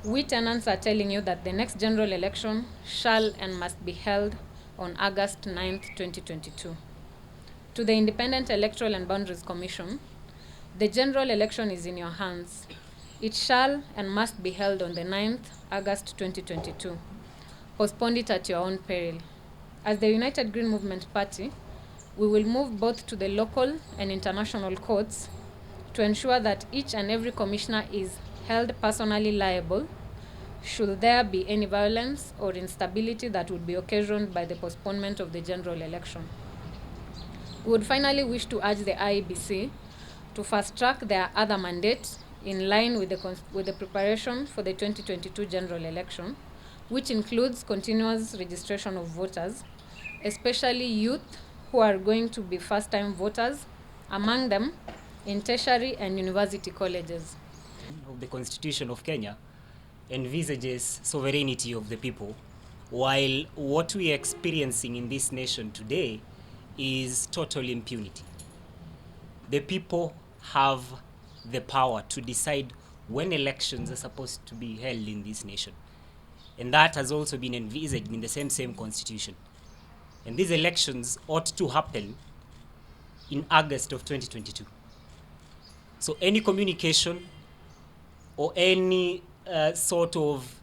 we tenants are telling you that the next general election shall and must be held on August 9th, 2022. To the Independent Electoral and Boundaries Commission, the general election is in your hands. It shall and must be held on the 9th August 2022. Postpone it at your own peril. As the United Green Movement Party, we will move both to the local and international courts to ensure that each and every commissioner is held personally liable should there be any violence or instability that would be occasioned by the postponement of the general election. We would finally wish to urge the IEBC to fast-track their other mandates in line with the preparation for the 2022 general election, which includes continuous registration of voters, especially youth who are going to be first-time voters, among them in tertiary and university colleges. The Constitution of Kenya envisages sovereignty of the people, while what we are experiencing in this nation today is total impunity. The people have the power to decide when elections are supposed to be held in this nation. And that has also been envisaged in the same constitution. And these elections ought to happen in August of 2022. So any communication or any sort of